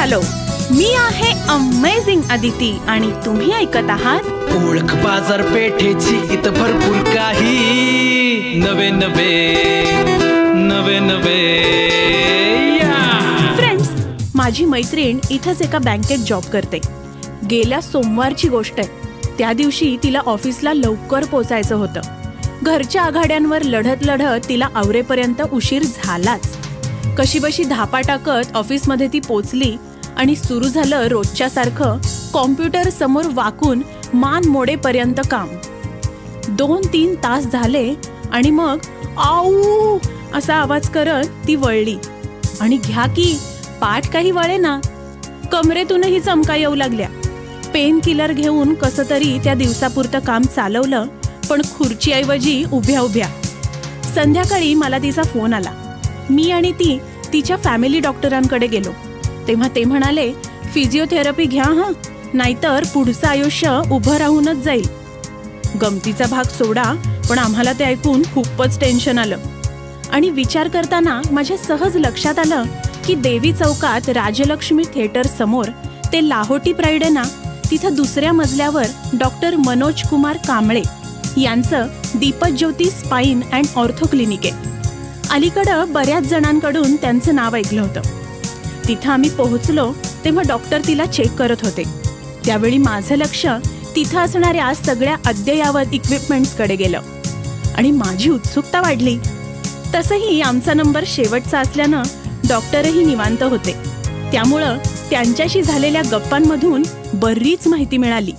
Hello, मी आहे amazing Aditi आणि तुम्ही ऐकत आहात ओळख बाजारपेठेची इथं भरपूर काही नवे नवे फ्रेंड्स, माझी मैत्रीण इथंच एका बँकेत जॉब करते. गेल्या सोमवारची गोष्ट आहे. त्या दिवशी तिला ऑफिसला लवकर पोचायचं होतं. घरच्या आघाड्यांवर लढत तिला आवरेपर्यंत उशीर झालाच. कशीबशी धापा टाकत ऑफिसमध्ये ती पोचली आणि सुरू झालं रोजच्यासारखं कॉम्प्युटर समोर वाकून मान मोडेपर्यंत काम. 2-3 तास झाले आणि मग आऊ असा आवाज करत ती वळली आणि घ्या की पाठ काही वळेना. कमरेतूनही चमका येऊ लागल्या. पेन किलर घेऊन कसं तरी त्या दिवसापुरतं काम चालवलं, पण खुर्चीऐवजी उभ्या. संध्याकाळी मला तिचा फोन आला. मी आणि ती तिच्या फॅमिली डॉक्टरांकडे गेलो. तेव्हा ते म्हणाले, फिजिओथेरपी घ्या हं, नाहीतर पुढचं आयुष्य उभं राहूनच जाईल. गमतीचा भाग सोडा, पण आम्हाला ते ऐकून खूपच टेन्शन आलं. आणि विचार करताना माझ्या सहज लक्षात आलं की देवी चौकात राजलक्ष्मी थिएटर समोर ते लाहोटी प्राईड आहे ना, तिथं दुसऱ्या मजल्यावर डॉक्टर मनोज कुमार कांबळे यांचं Deepjyoti spine and ortho clinic आहे. अलीकडं बऱ्याच जणांकडून त्यांचं नाव ऐकलं होतं. तिथं आम्ही पोहोचलो तेव्हा डॉक्टर तिला चेक करत होते. त्यावेळी माझं लक्ष तिथं असणाऱ्या सगळ्या अद्ययावत इक्विपमेंट्सकडे गेलं आणि माझी उत्सुकता वाढली. तसंही आमचा नंबर शेवटचा असल्यानं डॉक्टरही निवांत होते. त्यामुळं त्यांच्याशी झालेल्या गप्पांमधून बरीच माहिती मिळाली.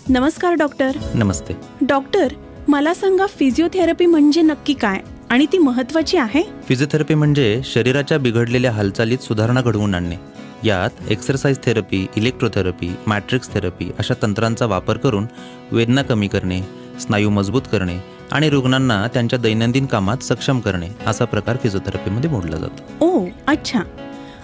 नमस्कार डॉक्टर. नमस्ते डॉक्टर, मला सांगा, फिजिओथेरपी म्हणजे नक्की काय आणि ती महत्त्वाची आहे? फिजिओथेरपी म्हणजे शरीराच्या बिघडलेल्या हालचालीत सुधारणा घडवून आणणे. यात exercise therapy, electrotherapy, matrix therapy अशा तंत्रांचा वापर करून वेदना कमी करणे, स्नायू मजबूत करणे आणि रुग्णांना त्यांच्या दैनंदिन कामात सक्षम करणे असा प्रकार फिजिओथेरपीमध्ये मोडला जातो. ओ अच्छा.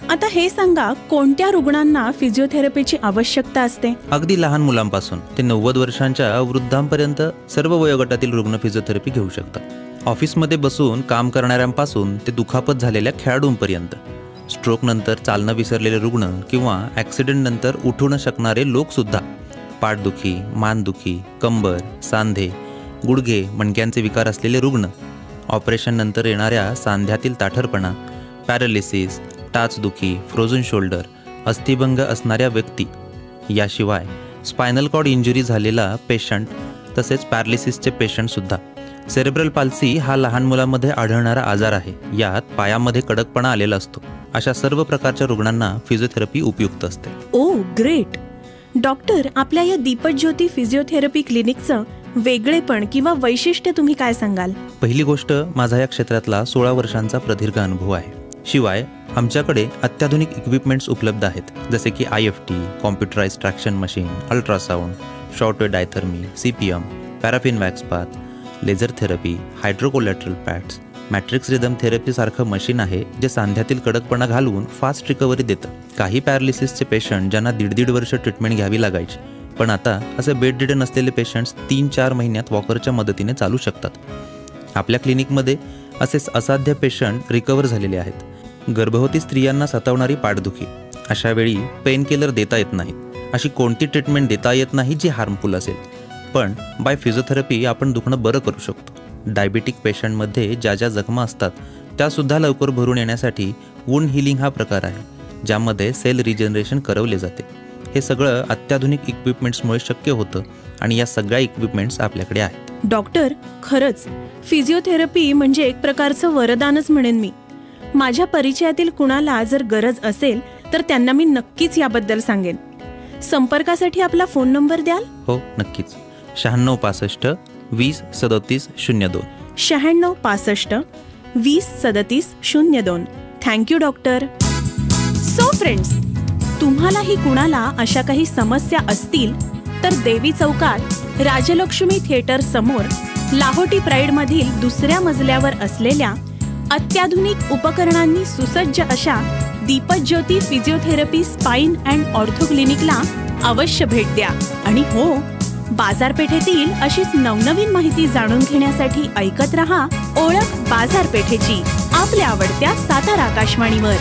आता हे सांगा, कोणत्या रुग्णांना फिजिओथेरपीची आवश्यकता असते? अगदी लहान मुलांपासून ते 90 वर्षांच्या वृद्धांपर्यंत सर्व वयोगटातील रुग्ण फिजिओथेरपी घेऊ शकतात. ऑफिसमध्ये बसून काम करणाऱ्यांपासून ते दुखापत झालेल्या खेळाडूंपर्यंत, स्ट्रोक नंतर चालणं विसरलेले रुग्ण किंवा ॲक्सिडेंट नंतर उठू न शकणारे लोकसुद्धा, पाठदुखी, मानदुखी, कंबर, सांधे, गुडघे, मणक्यांचे विकार असलेले रुग्ण, ऑपरेशन नंतर येणाऱ्या सांध्यातील ताठरपणा, पॅरालिसिस, टाचदुखी, फ्रोझन शोल्डर, अस्थिभंग असणाऱ्या व्यक्ती, याशिवाय स्पायनल कॉर्ड इंजुरी झालेला पेशंट, तसेच पॅरालिसिसचे पेशंटसुद्धा. सेरेब्रल पाल्सी हा लहान मुलांमध्ये आढळणारा आजार आहे. यात पायामध्ये कडकपणा आलेला असतो. अशा सर्व प्रकारच्या रुग्णांना फिजिओथेरपी उपयुक्त असते. ओ ग्रेट. डॉक्टर, आपल्या या दीपज्योती फिजिओथेरपी क्लिनिकचं वेगळेपण किंवा वैशिष्ट्य तुम्ही काय सांगाल? पहिली गोष्ट, माझा या क्षेत्रातला 16 वर्षांचा प्रदीर्घ अनुभव आहे. शिवाय आमच्याकडे अत्याधुनिक इक्विपमेंट्स उपलब्ध आहेत, जसे की IFT, computerise traction machine, ultrasound, shortwave diathermy, CPM, paraffin wax bath, laser therapy, hydrocollateral pads, matrix rhythm थेरपीसारखं मशीन आहे जे सांध्यातील कडकपणा घालवून फास्ट रिकव्हरी देतं. काही पॅरालिसिसचे पेशंट ज्यांना 1.5 वर्ष ट्रीटमेंट घ्यावी लागायची, पण आता असे बेड रिडन असलेले पेशंट्स 3-4 महिन्यात वॉकरच्या मदतीने चालू शकतात. आपल्या क्लिनिकमध्ये असेच असाध्य पेशंट रिकव्हर झालेले आहेत. गर्भवती स्त्रियांना सतावणारी पाठदुखी, अशा वेळी पेन किलर देता येत नाही. अशी कोणती ट्रीटमेंट देता येत नाही जी हार्मफुल असेल, पण बाय फिजिओथेरपी आपण दुखणं बरं करू शकतो. डायबिटिक पेशंटमध्ये ज्या जखमा असतात त्यासुद्धा लवकर भरून येण्यासाठी वुंड हिलिंग हा प्रकार आहे, ज्यामध्ये सेल रिजनरेशन करवले जाते. हे सगळं अत्याधुनिक इक्विपमेंट्समुळे शक्य होतं आणि या सगळ्या इक्विपमेंट्स आपल्याकडे आहेत. डॉक्टर, खरंच फिजिओथेरपी म्हणजे एक प्रकारचं वरदानच म्हणेन मी. माझ्या परिचयातील कुणाला जर गरज असेल तर त्यांना मी नक्कीच याबद्दल सांगेन. संपर्कासाठी आपला फोन नंबर द्याल? हो, नक्कीच. 9665 20 37 02. 9665 20 37 02. Thank you doctor. सो फ्रेंड्स, तुम्हालाही कुणाला अशा काही समस्या असतील तर देवी चौकात राजलक्ष्मी थिएटर समोर लाहोटी प्राईडमधील दुसऱ्या मजल्यावर असलेल्या अत्याधुनिक उपकरणांनी सुसज्ज अशा Deepjyoti physiotherapy spine and ortho क्लिनिकला अवश्य भेट द्या. आणि हो, बाजारपेठेतील अशीच नवनवीन माहिती जाणून घेण्यासाठी ऐकत रहा ओळख बाजारपेठेची, आपल्या आवडत्या सातारा आकाशवाणीवर.